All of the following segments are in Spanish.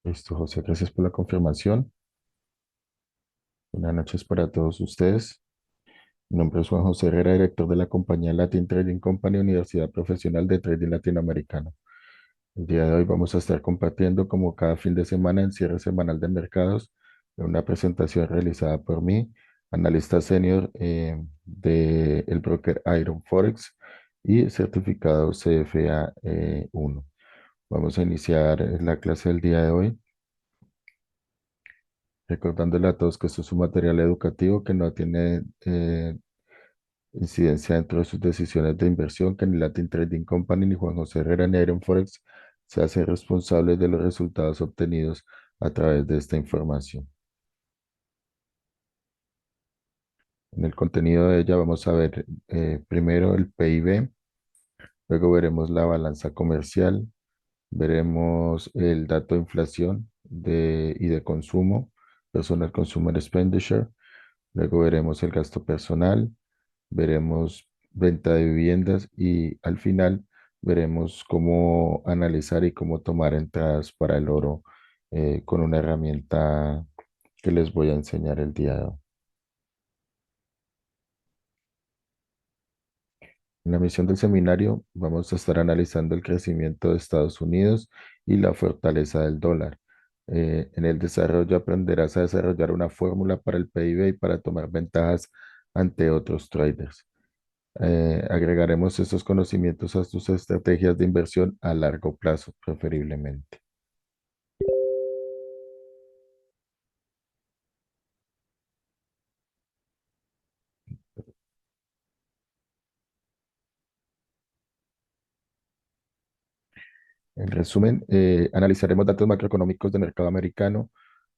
Listo, José, gracias por la confirmación. Buenas noches para todos ustedes. Mi nombre es Juan José Herrera, director de la compañía Latin Trading Company, Universidad Profesional de Trading Latinoamericano. El día de hoy vamos a estar compartiendo, como cada fin de semana, en cierre semanal de mercados, una presentación realizada por mí, analista senior del broker Iron Forex y certificado CFA 1. Vamos a iniciar la clase del día de hoy. Recordándole a todos que esto es un material educativo que no tiene incidencia dentro de sus decisiones de inversión, que ni Latin Trading Company, ni Juan José Herrera, ni Iron Forex se hacen responsables de los resultados obtenidos a través de esta información. En el contenido de ella vamos a ver primero el PIB, luego veremos la balanza comercial, veremos el dato de inflación y de consumo, Personal Consumer Expenditure. Luego veremos el gasto personal, veremos venta de viviendas y al final veremos cómo analizar y cómo tomar entradas para el oro con una herramienta que les voy a enseñar el día de hoy. En la misión del seminario vamos a estar analizando el crecimiento de Estados Unidos y la fortaleza del dólar. En el desarrollo aprenderás a desarrollar una fórmula para el PIB y para tomar ventajas ante otros traders. Agregaremos estos conocimientos a tus estrategias de inversión a largo plazo, preferiblemente. En resumen, analizaremos datos macroeconómicos del mercado americano,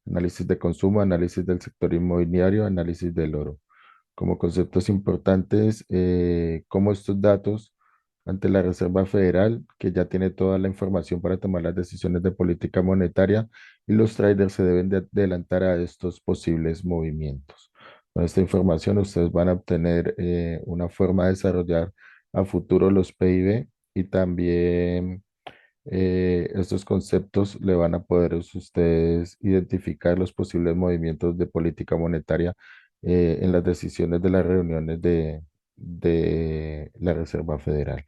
análisis de consumo, análisis del sector inmobiliario, análisis del oro. Como conceptos importantes, cómo estos datos ante la Reserva Federal, que ya tiene toda la información para tomar las decisiones de política monetaria, y los traders se deben de adelantar a estos posibles movimientos. Con esta información, ustedes van a obtener una forma de desarrollar a futuro los PIB y también estos conceptos le van a poder ustedes identificar los posibles movimientos de política monetaria en las decisiones de las reuniones de la Reserva Federal.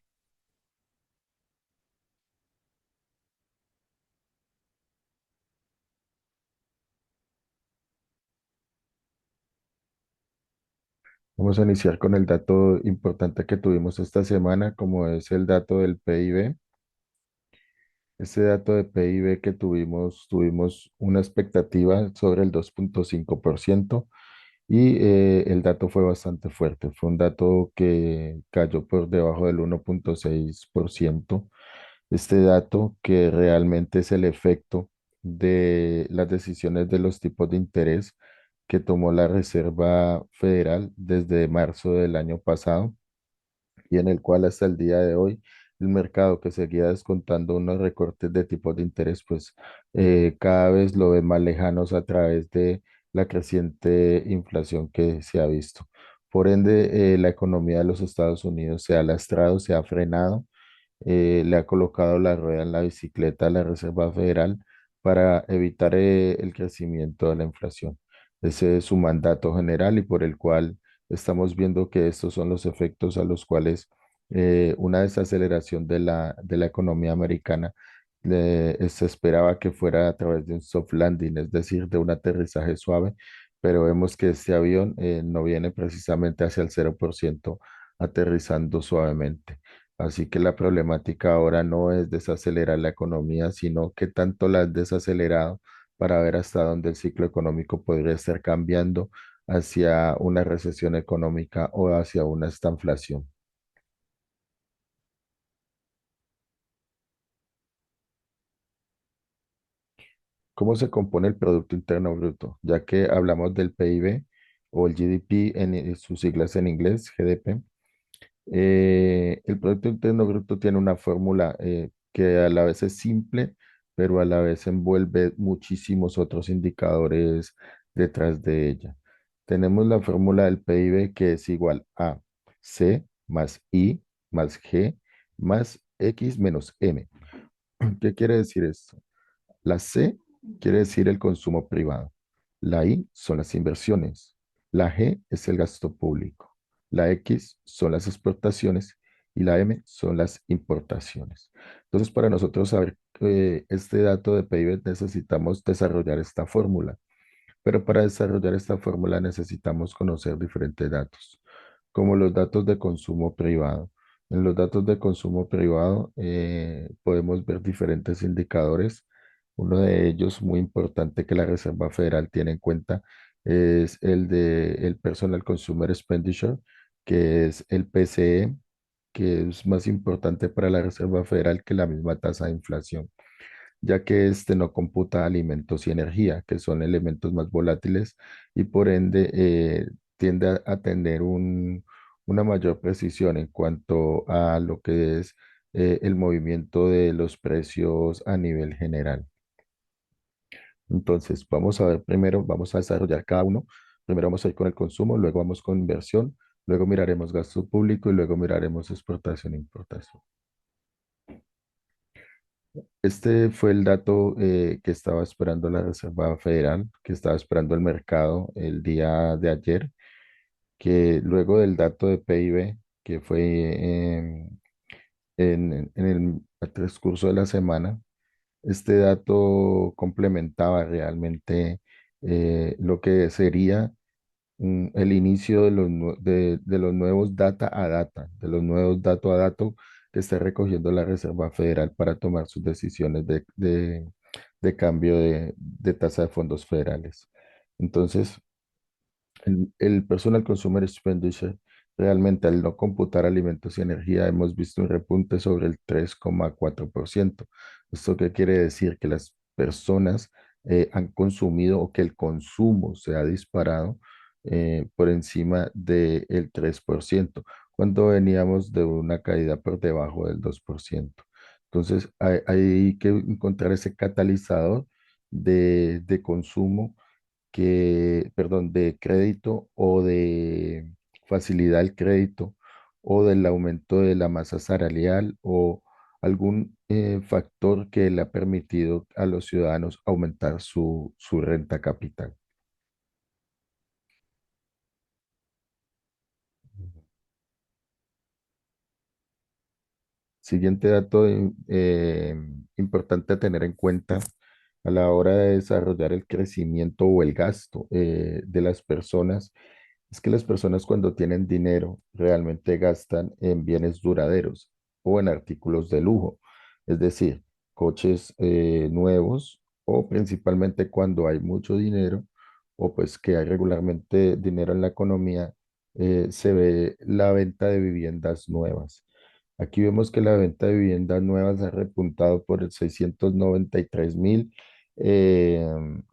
Vamos a iniciar con el dato importante que tuvimos esta semana, como es el dato del PIB. Este dato de PIB que tuvimos una expectativa sobre el 2,5%. Y el dato fue bastante fuerte. Fue un dato que cayó por debajo del 1,6%. Este dato que realmente es el efecto de las decisiones de los tipos de interés que tomó la Reserva Federal desde marzo del año pasado y en el cual hasta el día de hoy el mercado que seguía descontando unos recortes de tipos de interés, pues cada vez lo ve más lejanos a través de la creciente inflación que se ha visto. Por ende, la economía de los Estados Unidos se ha lastrado, se ha frenado, le ha colocado la rueda en la bicicleta a la Reserva Federal para evitar el crecimiento de la inflación. Ese es su mandato general y por el cual estamos viendo que estos son los efectos a los cuales una desaceleración de la economía americana se esperaba que fuera a través de un soft landing, es decir, de un aterrizaje suave, pero vemos que este avión no viene precisamente hacia el 0% aterrizando suavemente. Así que la problemática ahora no es desacelerar la economía, sino que tanto la has desacelerado para ver hasta dónde el ciclo económico podría estar cambiando hacia una recesión económica o hacia una estanflación. ¿Cómo se compone el Producto Interno Bruto? Ya que hablamos del PIB o el GDP en sus siglas en inglés, GDP. El Producto Interno Bruto tiene una fórmula que a la vez es simple, pero a la vez envuelve muchísimos otros indicadores detrás de ella. Tenemos la fórmula del PIB que es igual a C más I más G más X menos M. ¿Qué quiere decir esto? La C quiere decir el consumo privado. La I son las inversiones. La G es el gasto público. La X son las exportaciones y la M son las importaciones. Entonces, para nosotros saber este dato de PIB necesitamos desarrollar esta fórmula. Pero para desarrollar esta fórmula necesitamos conocer diferentes datos, como los datos de consumo privado. En los datos de consumo privado podemos ver diferentes indicadores. Uno de ellos muy importante que la Reserva Federal tiene en cuenta es el de el Personal Consumer Expenditure, que es el PCE, que es más importante para la Reserva Federal que la misma tasa de inflación, ya que este no computa alimentos y energía, que son elementos más volátiles y por ende tiende a tener una mayor precisión en cuanto a lo que es el movimiento de los precios a nivel general. Entonces, vamos a ver primero, vamos a desarrollar cada uno. Primero vamos a ir con el consumo, luego vamos con inversión, luego miraremos gasto público y luego miraremos exportación e importación. Este fue el dato que estaba esperando la Reserva Federal, que estaba esperando el mercado el día de ayer, que luego del dato de PIB, que fue en el transcurso de la semana, este dato complementaba realmente lo que sería el inicio de de los nuevos data a data, de los nuevos dato a dato que está recogiendo la Reserva Federal para tomar sus decisiones de cambio de tasa de fondos federales. Entonces, el Personal Consumer Expenditure, realmente al no computar alimentos y energía, hemos visto un repunte sobre el 3,4%. ¿Esto qué quiere decir? Que las personas han consumido o que el consumo se ha disparado por encima del 3%, cuando veníamos de una caída por debajo del 2%. Entonces, hay que encontrar ese catalizador de consumo perdón, de crédito o de facilidad del crédito o del aumento de la masa salarial o algún factor que le ha permitido a los ciudadanos aumentar su renta capital. Siguiente dato importante a tener en cuenta a la hora de desarrollar el crecimiento o el gasto de las personas es que las personas cuando tienen dinero realmente gastan en bienes duraderos o en artículos de lujo, es decir, coches nuevos o principalmente cuando hay mucho dinero o pues que hay regularmente dinero en la economía, se ve la venta de viviendas nuevas. Aquí vemos que la venta de viviendas nuevas ha repuntado por el 693.000, eh,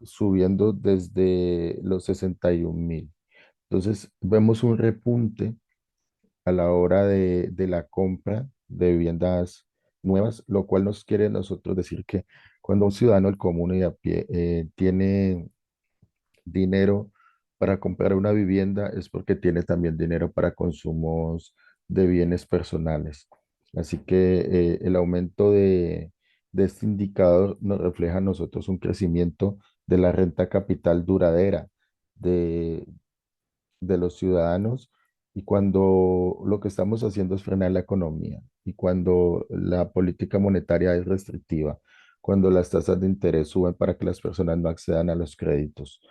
subiendo desde los 61.000. Entonces, vemos un repunte a la hora de la compra de viviendas nuevas, lo cual nos quiere nosotros decir que cuando un ciudadano el común y a pie tiene dinero para comprar una vivienda es porque tiene también dinero para consumos de bienes personales. Así que el aumento de este indicador nos refleja a nosotros un crecimiento de la renta capital duradera de, de los ciudadanos y cuando lo que estamos haciendo es frenar la economía y cuando la política monetaria es restrictiva, cuando las tasas de interés suben para que las personas no accedan a los créditos,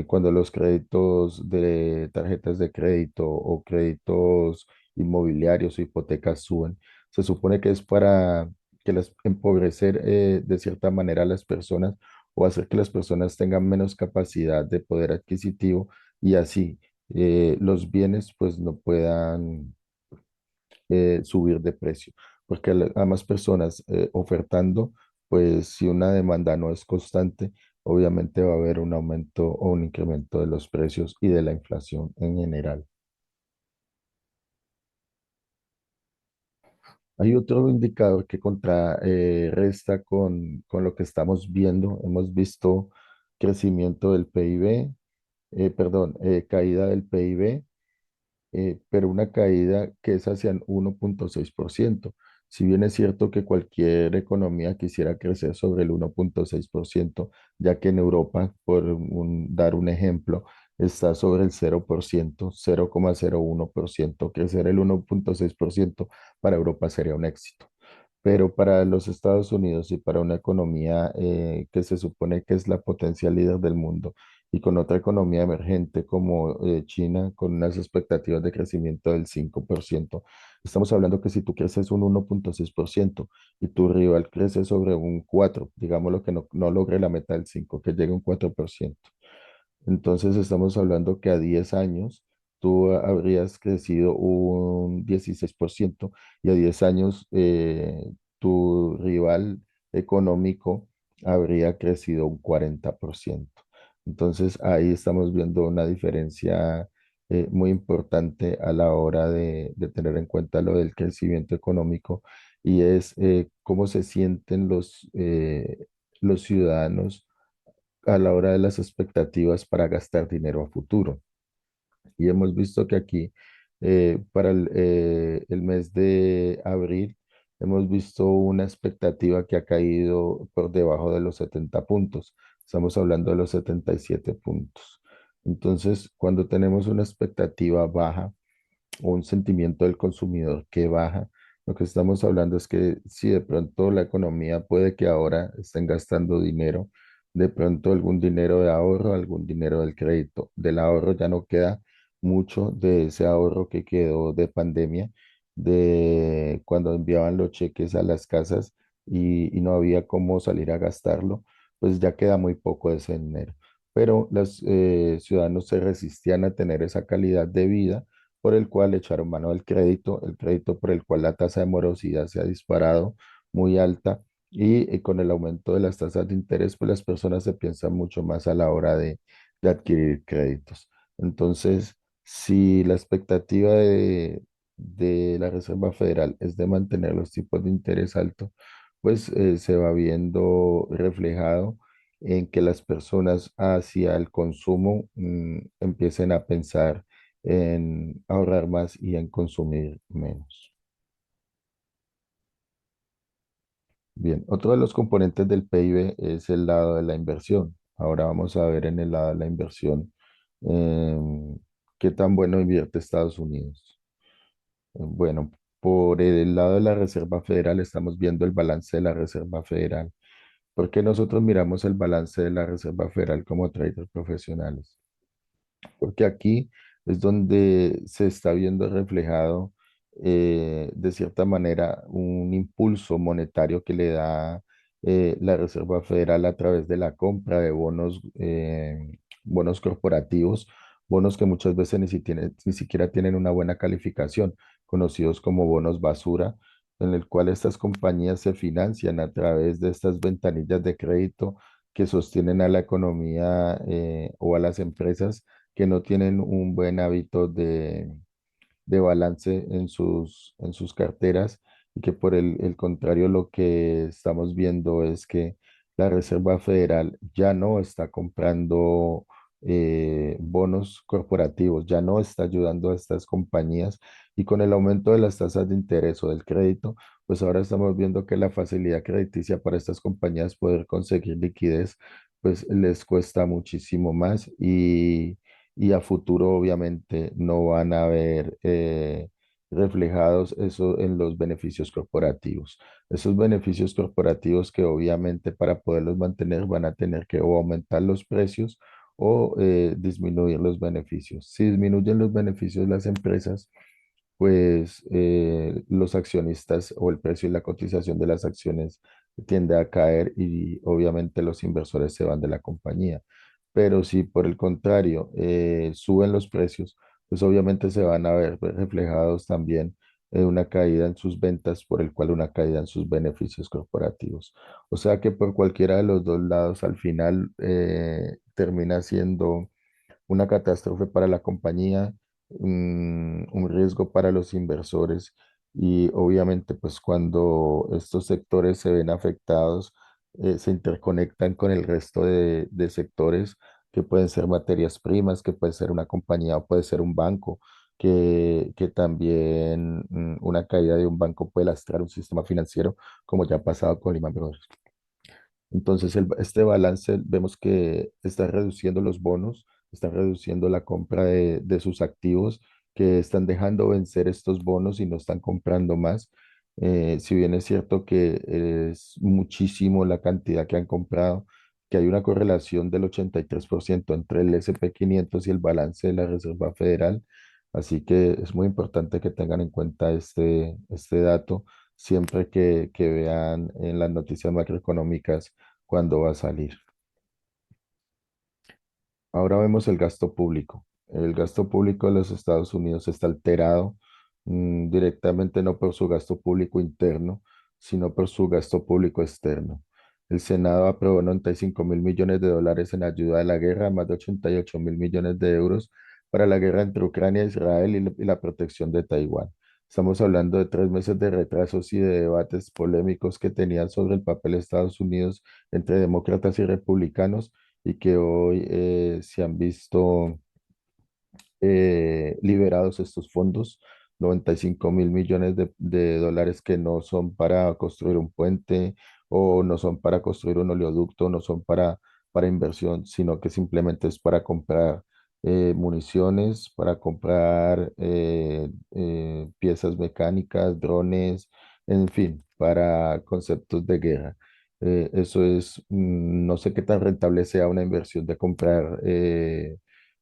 cuando los créditos de tarjetas de crédito o créditos inmobiliarios o hipotecas suben, se supone que es para empobrecer de cierta manera a las personas o hacer que las personas tengan menos capacidad de poder adquisitivo y así los bienes pues no puedan subir de precio, porque a más personas ofertando, pues si una demanda no es constante, obviamente va a haber un aumento o un incremento de los precios y de la inflación en general. Hay otro indicador que contrarresta con lo que estamos viendo. Hemos visto crecimiento del PIB, perdón, caída del PIB, pero una caída que es hacia el 1,6%. Si bien es cierto que cualquier economía quisiera crecer sobre el 1,6%, ya que en Europa, dar un ejemplo, está sobre el 0%, 0,01%. Crecer el 1,6% para Europa sería un éxito. Pero para los Estados Unidos y para una economía que se supone que es la potencia líder del mundo y con otra economía emergente como China, con unas expectativas de crecimiento del 5%, estamos hablando que si tú creces un 1,6% y tu rival crece sobre un 4%, digámoslo que no logre la meta del 5%, que llegue a un 4%. Entonces estamos hablando que a 10 años tú habrías crecido un 16% y a 10 años tu rival económico habría crecido un 40%. Entonces ahí estamos viendo una diferencia muy importante a la hora de tener en cuenta lo del crecimiento económico y es cómo se sienten los ciudadanos a la hora de las expectativas para gastar dinero a futuro. Y hemos visto que aquí, para el mes de abril, hemos visto una expectativa que ha caído por debajo de los 70 puntos. Estamos hablando de los 77 puntos. Entonces, cuando tenemos una expectativa baja, o un sentimiento del consumidor que baja. Lo que estamos hablando es que si de pronto la economía puede que ahora estén gastando dinero, de pronto algún dinero de ahorro, algún dinero del crédito. Del ahorro ya no queda mucho de ese ahorro que quedó de pandemia, de cuando enviaban los cheques a las casas y no había cómo salir a gastarlo, pues ya queda muy poco de ese dinero. Pero los ciudadanos se resistían a tener esa calidad de vida por el cual echaron mano del crédito, el crédito por el cual la tasa de morosidad se ha disparado muy alta y con el aumento de las tasas de interés, pues las personas se piensan mucho más a la hora de adquirir créditos. Entonces, si la expectativa de la Reserva Federal es de mantener los tipos de interés altos, pues se va viendo reflejado en que las personas hacia el consumo empiecen a pensar en ahorrar más y en consumir menos. Bien, otro de los componentes del PIB es el lado de la inversión. Ahora vamos a ver en el lado de la inversión qué tan bueno invierte Estados Unidos. Bueno, por el lado de la Reserva Federal estamos viendo el balance de la Reserva Federal. ¿Por qué nosotros miramos el balance de la Reserva Federal como traders profesionales? Porque aquí es donde se está viendo reflejado de cierta manera un impulso monetario que le da la Reserva Federal a través de la compra de bonos corporativos, bonos que muchas veces ni siquiera tienen una buena calificación, conocidos como bonos basura, en el cual estas compañías se financian a través de estas ventanillas de crédito que sostienen a la economía o a las empresas que no tienen un buen hábito de balance en sus carteras y que por el contrario lo que estamos viendo es que la Reserva Federal ya no está comprando bonos corporativos, ya no está ayudando a estas compañías y con el aumento de las tasas de interés o del crédito, pues ahora estamos viendo que la facilidad crediticia para estas compañías poder conseguir liquidez, pues les cuesta muchísimo más y a futuro obviamente no van a ver reflejados eso en los beneficios corporativos. Esos beneficios corporativos que obviamente para poderlos mantener van a tener que o aumentar los precios o disminuir los beneficios. Si disminuyen los beneficios de las empresas, pues los accionistas o el precio y la cotización de las acciones tiende a caer y obviamente los inversores se van de la compañía. Pero si por el contrario suben los precios, pues obviamente se van a ver reflejados también una caída en sus ventas, por el cual una caída en sus beneficios corporativos. O sea que por cualquiera de los dos lados al final termina siendo una catástrofe para la compañía, un riesgo para los inversores y obviamente pues cuando estos sectores se ven afectados, se interconectan con el resto de sectores que pueden ser materias primas, que puede ser una compañía o puede ser un banco. que también una caída de un banco puede lastrar un sistema financiero, como ya ha pasado con Lehman Brothers. Entonces, este balance vemos que está reduciendo los bonos, está reduciendo la compra de sus activos, que están dejando vencer estos bonos y no están comprando más. Si bien es cierto que es muchísimo la cantidad que han comprado, que hay una correlación del 83% entre el S&P 500 y el balance de la Reserva Federal. Así que es muy importante que tengan en cuenta este dato siempre que vean en las noticias macroeconómicas cuándo va a salir. Ahora vemos el gasto público. El gasto público de los Estados Unidos está alterado directamente no por su gasto público interno, sino por su gasto público externo. El Senado aprobó 95.000 millones de dólares en ayuda de la guerra, más de 88.000 millones de euros para la guerra entre Ucrania e Israel y la protección de Taiwán. Estamos hablando de 3 meses de retrasos y de debates polémicos que tenían sobre el papel de Estados Unidos entre demócratas y republicanos y que hoy se han visto liberados estos fondos, 95.000 millones de dólares que no son para construir un puente o no son para construir un oleoducto, no son para inversión, sino que simplemente es para comprar municiones, para comprar piezas mecánicas, drones, en fin, para conceptos de guerra. Eso es, no sé qué tan rentable sea una inversión de comprar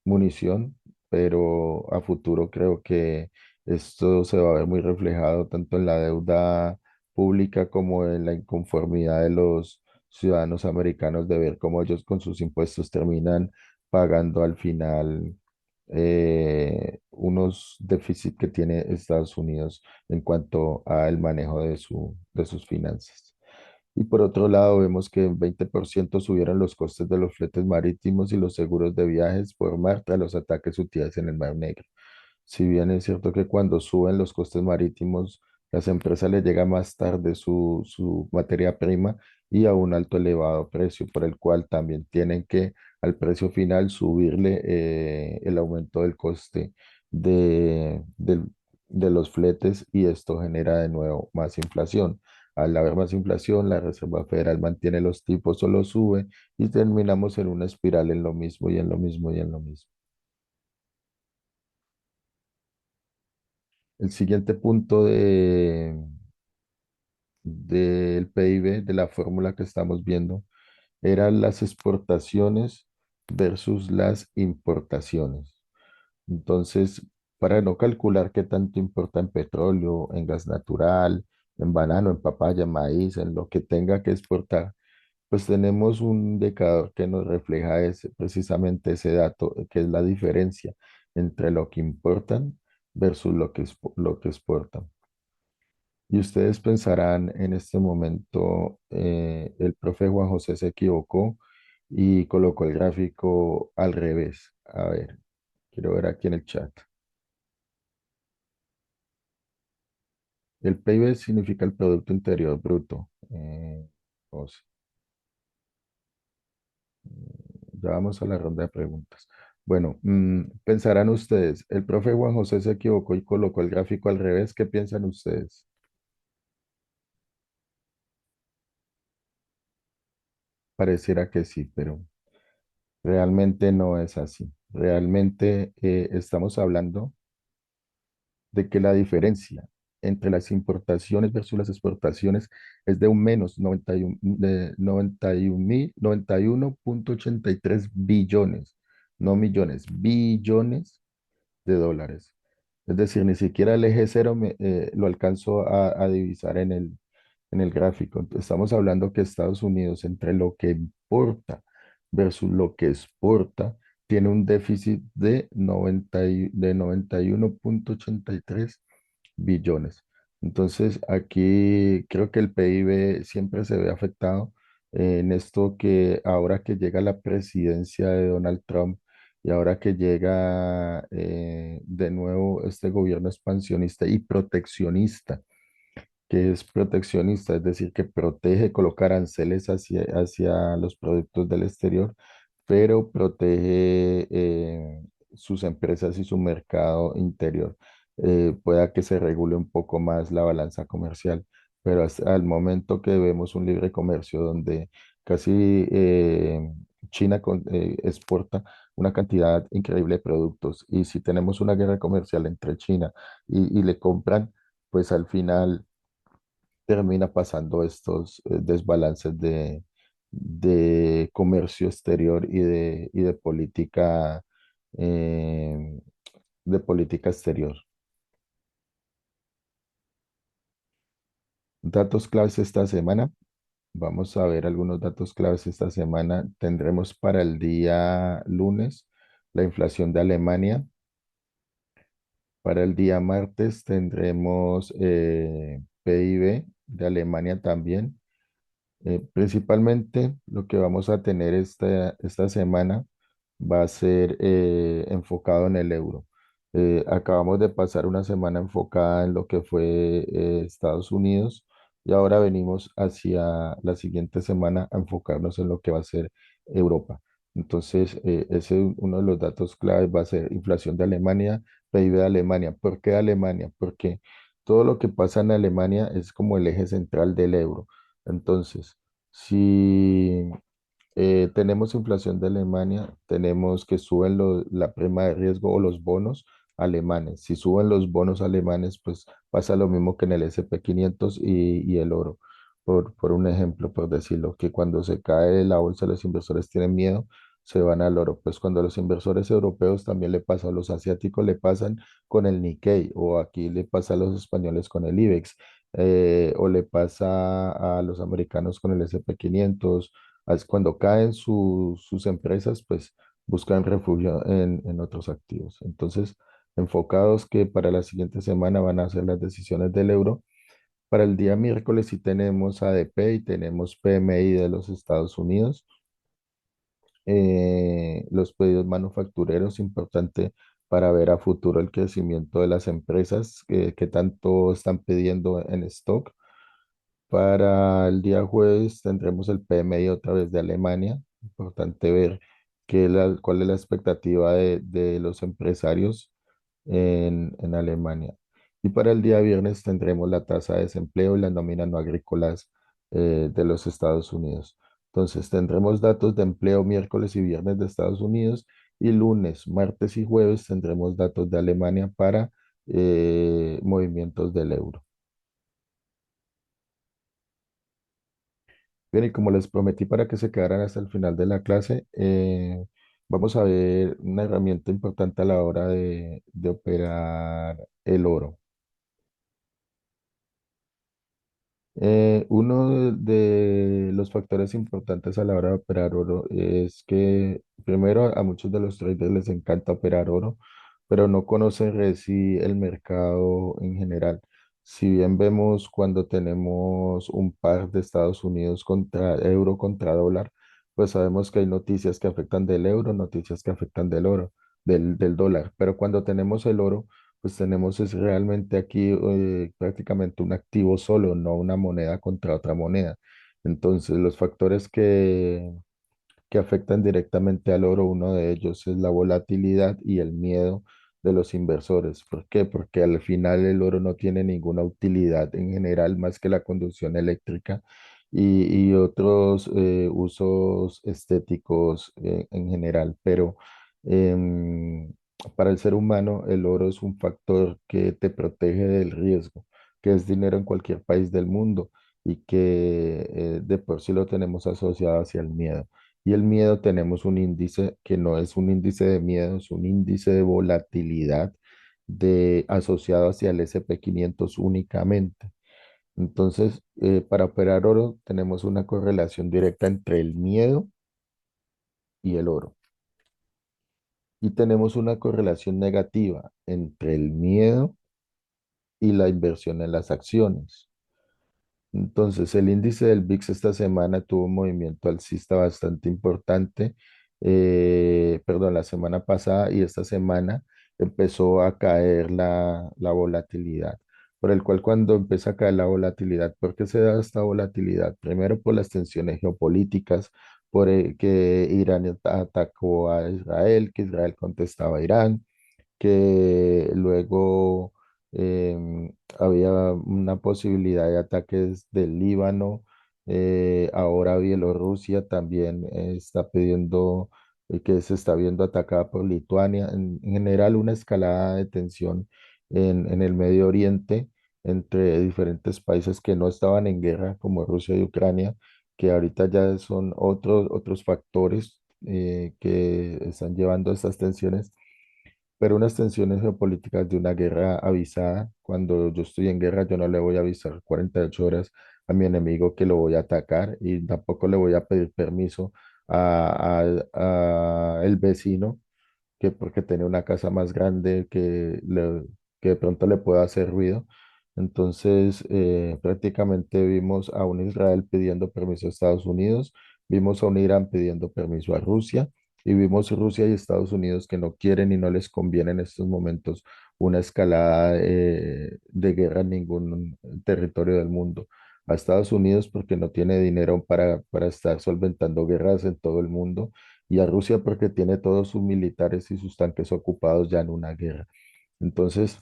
munición, pero a futuro creo que esto se va a ver muy reflejado tanto en la deuda pública como en la inconformidad de los ciudadanos americanos de ver cómo ellos con sus impuestos terminan pagando al final unos déficits que tiene Estados Unidos en cuanto al manejo de sus finanzas. Y por otro lado, vemos que en 20% subieron los costes de los fletes marítimos y los seguros de viajes por mar tras los ataques hutitas en el Mar Negro. Si bien es cierto que cuando suben los costes marítimos, las empresas les llega más tarde su materia prima y a un alto elevado precio, por el cual también tienen que al precio final subirle el aumento del coste de los fletes y esto genera de nuevo más inflación. Al haber más inflación, la Reserva Federal mantiene los tipos o los sube y terminamos en una espiral en lo mismo y en lo mismo y en lo mismo. El siguiente punto del PIB, de la fórmula que estamos viendo, eran las exportaciones versus las importaciones. Entonces, para no calcular qué tanto importa en petróleo, en gas natural, en banano, en papaya, maíz, en lo que tenga que exportar, pues tenemos un indicador que nos refleja precisamente ese dato, que es la diferencia entre lo que importan versus lo que exportan. Y ustedes pensarán en este momento, el profe Juan José se equivocó y colocó el gráfico al revés. A ver, quiero ver aquí en el chat. El PIB significa el Producto Interior Bruto. O sea, ya vamos a la ronda de preguntas. Bueno, pensarán ustedes, el profe Juan José se equivocó y colocó el gráfico al revés. ¿Qué piensan ustedes? Pareciera que sí, pero realmente no es así. Realmente estamos hablando de que la diferencia entre las importaciones versus las exportaciones es de un menos 91, de 91.83 billones, no millones, billones de dólares. Es decir, ni siquiera el eje cero lo alcanzo a divisar en el gráfico. Estamos hablando que Estados Unidos, entre lo que importa versus lo que exporta, tiene un déficit de 91.83 billones. Entonces, aquí creo que el PIB siempre se ve afectado en esto que ahora que llega la presidencia de Donald Trump y ahora que llega de nuevo este gobierno expansionista y proteccionista, que es proteccionista, es decir, que protege colocar aranceles hacia los productos del exterior, pero protege sus empresas y su mercado interior, pueda que se regule un poco más la balanza comercial. Pero hasta el momento que vemos un libre comercio donde casi China exporta una cantidad increíble de productos, y si tenemos una guerra comercial entre China y le compran, pues al final termina pasando estos desbalances de comercio exterior eh, de política exterior. Datos claves esta semana. Vamos a ver algunos datos claves esta semana. Tendremos para el día lunes la inflación de Alemania. Para el día martes tendremos PIB de Alemania también. Principalmente lo que vamos a tener esta semana va a ser enfocado en el euro. Acabamos de pasar una semana enfocada en lo que fue Estados Unidos, y ahora venimos hacia la siguiente semana a enfocarnos en lo que va a ser Europa. Entonces, uno de los datos claves va a ser inflación de Alemania, PIB de Alemania. ¿Por qué de Alemania? Porque todo lo que pasa en Alemania es como el eje central del euro. Entonces, si tenemos inflación de Alemania, tenemos que suben la prima de riesgo o los bonos alemanes. Si suben los bonos alemanes, pues pasa lo mismo que en el S&P 500 y el oro. Por un ejemplo, por decirlo, que cuando se cae la bolsa, los inversores tienen miedo, se van al oro. Pues cuando los inversores europeos también le pasa, a los asiáticos le pasan con el Nikkei, o aquí le pasa a los españoles con el IBEX, o le pasa a los americanos con el S&P 500. Cuando caen sus empresas, pues buscan refugio en otros activos. Entonces, enfocados que para la siguiente semana van a ser las decisiones del euro. Para el día miércoles sí tenemos ADP y tenemos PMI de los Estados Unidos. Los pedidos manufactureros, importante para ver a futuro el crecimiento de las empresas que tanto están pidiendo en stock. Para el día jueves tendremos el PMI otra vez de Alemania. Importante ver cuál es la expectativa de los empresarios en Alemania. Y para el día viernes tendremos la tasa de desempleo y las nóminas no agrícolas de los Estados Unidos. Entonces tendremos datos de empleo miércoles y viernes de Estados Unidos, y lunes, martes y jueves tendremos datos de Alemania para movimientos del euro. Bien, y como les prometí para que se quedaran hasta el final de la clase, vamos a ver una herramienta importante a la hora de operar el oro. Uno de los factores importantes a la hora de operar oro es que primero a muchos de los traders les encanta operar oro, pero no conocen sí el mercado en general. Si bien vemos cuando tenemos un par de Estados Unidos contra euro contra dólar, pues sabemos que hay noticias que afectan del euro, noticias que afectan del oro, del dólar. Pero cuando tenemos el oro, pues tenemos es realmente aquí prácticamente un activo solo, no una moneda contra otra moneda. Entonces, los factores que afectan directamente al oro, uno de ellos es la volatilidad y el miedo de los inversores. ¿Por qué? Porque al final el oro no tiene ninguna utilidad en general más que la conducción eléctrica y otros usos estéticos en general, pero em, para el ser humano el oro es un factor que te protege del riesgo, que es dinero en cualquier país del mundo, y que de por sí lo tenemos asociado hacia el miedo. Y el miedo tenemos un índice que no es un índice de miedo, es un índice de volatilidad asociado hacia el S&P 500 únicamente. Entonces, para operar oro tenemos una correlación directa entre el miedo y el oro. Y tenemos una correlación negativa entre el miedo y la inversión en las acciones. Entonces, el índice del VIX esta semana tuvo un movimiento alcista bastante importante. Perdón, la semana pasada, y esta semana empezó a caer la volatilidad. Por el cual, cuando empieza a caer la volatilidad, ¿por qué se da esta volatilidad? Primero por las tensiones geopolíticas, que Irán atacó a Israel, que Israel contestaba a Irán, que luego había una posibilidad de ataques del Líbano. Ahora Bielorrusia también está pidiendo que se está viendo atacada por Lituania. En general, una escalada de tensión en el Medio Oriente entre diferentes países que no estaban en guerra, como Rusia y Ucrania, que ahorita ya son otros factores que están llevando a estas tensiones, pero unas tensiones geopolíticas de una guerra avisada. Cuando yo estoy en guerra, yo no le voy a avisar 48 horas a mi enemigo que lo voy a atacar y tampoco le voy a pedir permiso a el vecino que porque tiene una casa más grande que de pronto le pueda hacer ruido. Entonces, prácticamente vimos a un Israel pidiendo permiso a Estados Unidos, vimos a un Irán pidiendo permiso a Rusia y vimos Rusia y Estados Unidos que no quieren y no les conviene en estos momentos una escalada de guerra en ningún territorio del mundo. A Estados Unidos porque no tiene dinero para estar solventando guerras en todo el mundo y a Rusia porque tiene todos sus militares y sus tanques ocupados ya en una guerra. Entonces,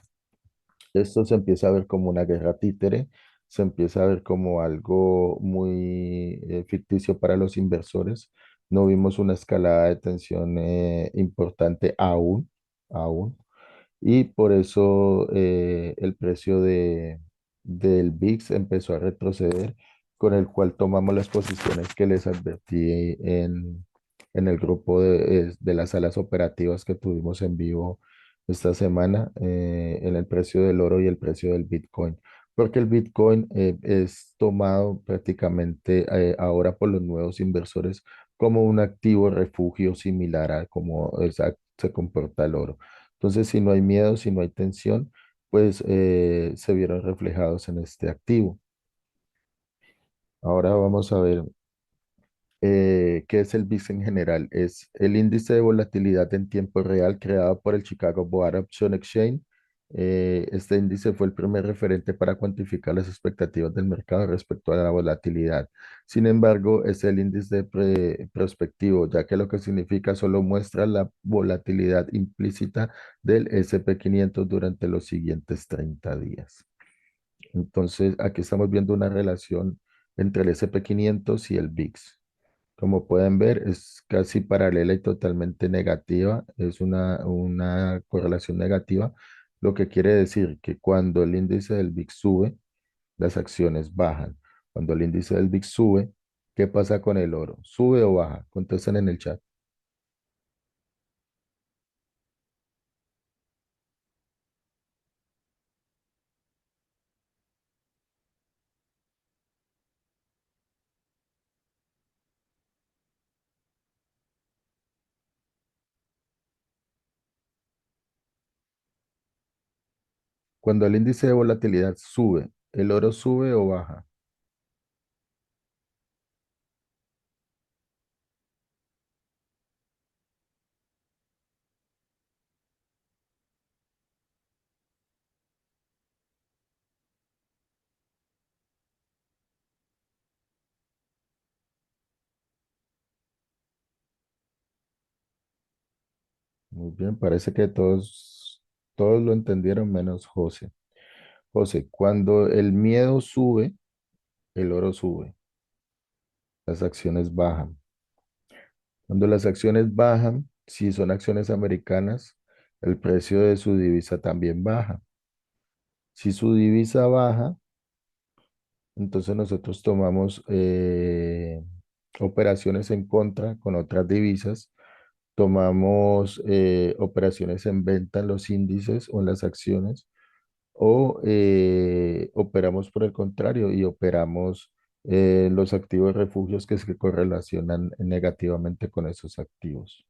esto se empieza a ver como una guerra títere, se empieza a ver como algo muy ficticio para los inversores. No vimos una escalada de tensión importante aún. Y por eso el precio del VIX empezó a retroceder, con el cual tomamos las posiciones que les advertí en el grupo de las salas operativas que tuvimos en vivo esta semana, en el precio del oro y el precio del Bitcoin. Porque el Bitcoin es tomado prácticamente ahora por los nuevos inversores como un activo refugio similar a cómo se comporta el oro. Entonces, si no hay miedo, si no hay tensión, pues se vieron reflejados en este activo. Ahora vamos a ver qué es el VIX en general. Es el índice de volatilidad en tiempo real creado por el Chicago Board Option Exchange. Este índice fue el primer referente para cuantificar las expectativas del mercado respecto a la volatilidad. Sin embargo, es el índice prospectivo, ya que lo que significa solo muestra la volatilidad implícita del S&P 500 durante los siguientes 30 días. Entonces, aquí estamos viendo una relación entre el S&P 500 y el VIX. Como pueden ver, es casi paralela y totalmente negativa. Es una correlación negativa, lo que quiere decir que cuando el índice del VIX sube, las acciones bajan. Cuando el índice del VIX sube, ¿qué pasa con el oro? ¿Sube o baja? Contesten en el chat. Cuando el índice de volatilidad sube, ¿el oro sube o baja? Muy bien, parece que todos lo entendieron menos José. José, cuando el miedo sube, el oro sube, las acciones bajan. Cuando las acciones bajan, si son acciones americanas, el precio de su divisa también baja. Si su divisa baja, entonces nosotros tomamos operaciones en contra con otras divisas, tomamos operaciones en venta en los índices o en las acciones, o operamos por el contrario y operamos los activos refugios que se correlacionan negativamente con esos activos.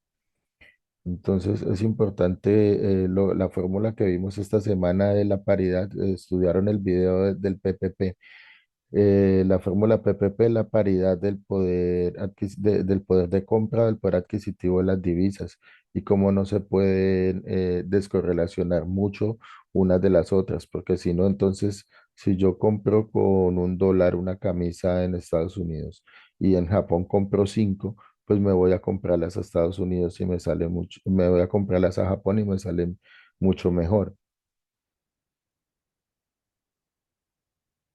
Entonces es importante la fórmula que vimos esta semana de la paridad. Estudiaron el video del PPP. La fórmula PPP, la paridad del del poder de compra, del poder adquisitivo de las divisas y cómo no se pueden descorrelacionar mucho unas de las otras, porque si no, entonces, si yo compro con $1 una camisa en Estados Unidos y en Japón compro cinco, pues me voy a comprarlas a Estados Unidos y me sale mucho, me voy a comprarlas a Japón y me salen mucho mejor.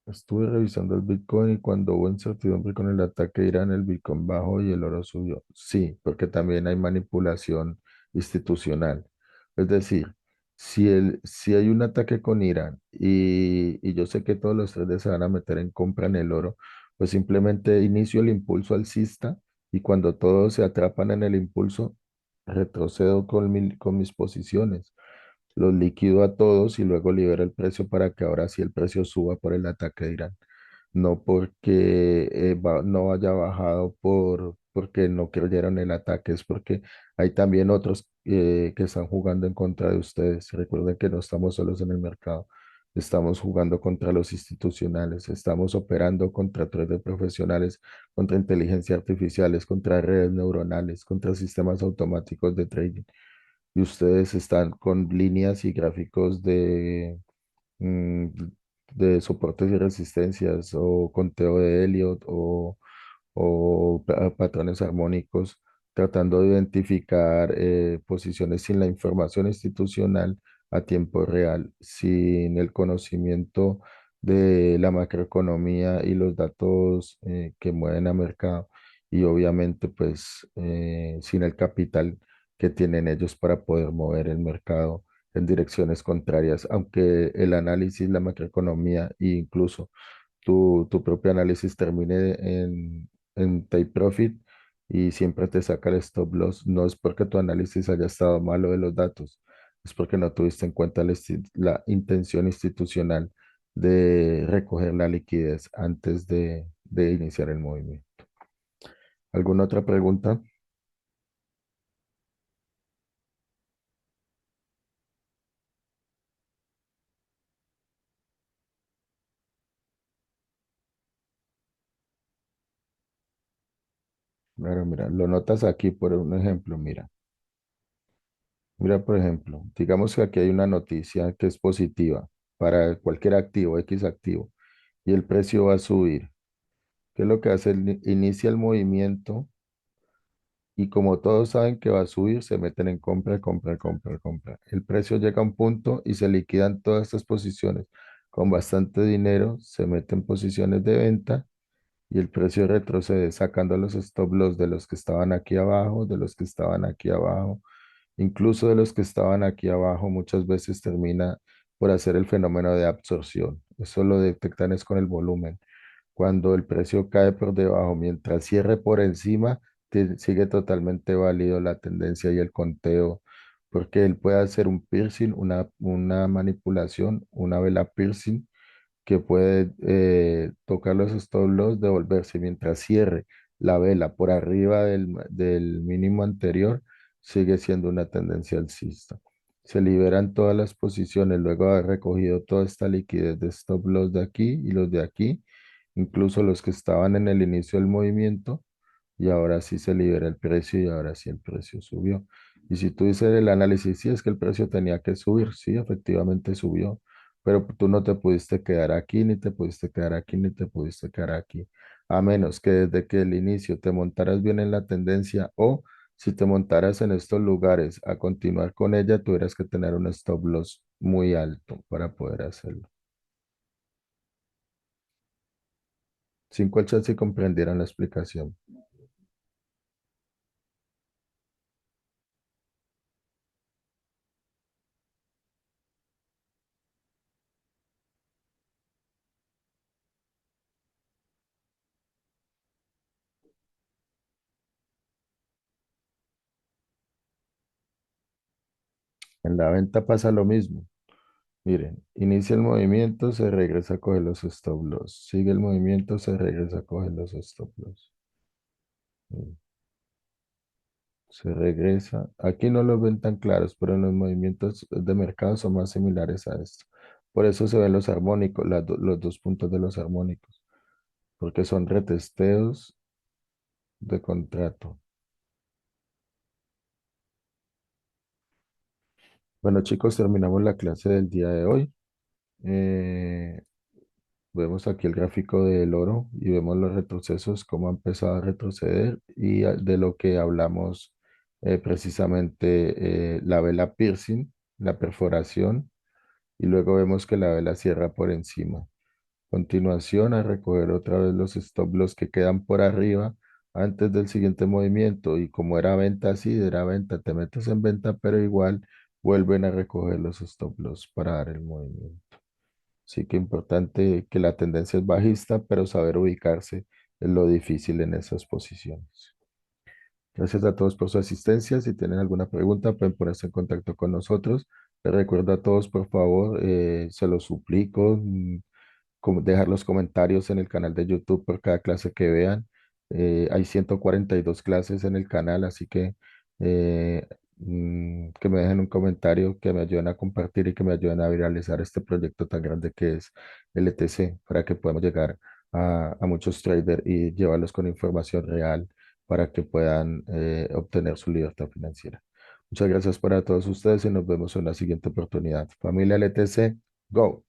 Estuve revisando el Bitcoin y cuando hubo incertidumbre con el ataque de Irán, el Bitcoin bajó y el oro subió. Sí, porque también hay manipulación institucional. Es decir, si hay un ataque con Irán y yo sé que todos los traders se van a meter en compra en el oro, pues simplemente inicio el impulso alcista y cuando todos se atrapan en el impulso, retrocedo con mis posiciones, los liquido a todos y luego libero el precio para que ahora sí el precio suba por el ataque de Irán. No porque no haya bajado porque no creyeron el ataque, es porque hay también otros que están jugando en contra de ustedes. Recuerden que no estamos solos en el mercado, estamos jugando contra los institucionales, estamos operando contra traders profesionales, contra inteligencia artificiales, contra redes neuronales, contra sistemas automáticos de trading y ustedes están con líneas y gráficos mm, de soportes y resistencias o conteo de Elliott o patrones armónicos, tratando de identificar posiciones sin la información institucional a tiempo real, sin el conocimiento de la macroeconomía y los datos que mueven a mercado y obviamente pues sin el capital que tienen ellos para poder mover el mercado en direcciones contrarias, aunque el análisis, la macroeconomía e incluso tu propio análisis termine en take profit y siempre te saca el stop loss. No es porque tu análisis haya estado malo de los datos, es porque no tuviste en cuenta la intención institucional de recoger la liquidez antes de iniciar el movimiento. ¿Alguna otra pregunta? Claro, mira, lo notas aquí por un ejemplo, mira. Mira, por ejemplo, digamos que aquí hay una noticia que es positiva para cualquier activo, X activo, y el precio va a subir. ¿Qué es lo que hace? Inicia el movimiento y como todos saben que va a subir, se meten en compra, compra, compra, compra. El precio llega a un punto y se liquidan todas estas posiciones. Con bastante dinero se meten posiciones de venta y el precio retrocede sacando los stop loss de los que estaban aquí abajo, de los que estaban aquí abajo. Incluso de los que estaban aquí abajo, muchas veces termina por hacer el fenómeno de absorción. Eso lo detectan es con el volumen. Cuando el precio cae por debajo, mientras cierre por encima, sigue totalmente válido la tendencia y el conteo, porque él puede hacer un piercing, una manipulación, una vela piercing que puede tocar los stop loss, devolverse mientras cierre la vela por arriba del mínimo anterior, sigue siendo una tendencia alcista. Se liberan todas las posiciones luego de haber recogido toda esta liquidez de stop loss de aquí y los de aquí, incluso los que estaban en el inicio del movimiento, y ahora sí se libera el precio y ahora sí el precio subió. Y si tú dices el análisis, sí es que el precio tenía que subir, sí, efectivamente subió, pero tú no te pudiste quedar aquí, ni te pudiste quedar aquí, ni te pudiste quedar aquí, a menos que desde que el inicio te montaras bien en la tendencia o si te montaras en estos lugares a continuar con ella, tuvieras que tener un stop loss muy alto para poder hacerlo. Sin cual si comprendieran la explicación. En la venta pasa lo mismo. Miren, inicia el movimiento, se regresa a coger los stop loss. Sigue el movimiento, se regresa a coger los stop loss. Mm, Se regresa. Aquí no los ven tan claros, pero en los movimientos de mercado son más similares a esto. Por eso se ven los armónicos, los dos puntos de los armónicos, porque son retesteos de contrato. Bueno, chicos, terminamos la clase del día de hoy. Eh, vemos aquí el gráfico del oro y vemos los retrocesos, cómo ha empezado a retroceder y de lo que hablamos precisamente la vela piercing, la perforación y luego vemos que la vela cierra por encima. Continuación a recoger otra vez los stop loss que quedan por arriba antes del siguiente movimiento y como era venta así, era venta, te metes en venta, pero igual vuelven a recoger los stop loss para dar el movimiento. Sí que importante que la tendencia es bajista, pero saber ubicarse es lo difícil en esas posiciones. Gracias a todos por su asistencia. Si tienen alguna pregunta, pueden ponerse en contacto con nosotros. Les recuerdo a todos, por favor, se los suplico, dejar los comentarios en el canal de YouTube por cada clase que vean. Hay 142 clases en el canal, así que que me dejen un comentario, que me ayuden a compartir y que me ayuden a viralizar este proyecto tan grande que es LTC para que podamos llegar a muchos traders y llevarlos con información real para que puedan obtener su libertad financiera. Muchas gracias para todos ustedes y nos vemos en la siguiente oportunidad. Familia LTC, go.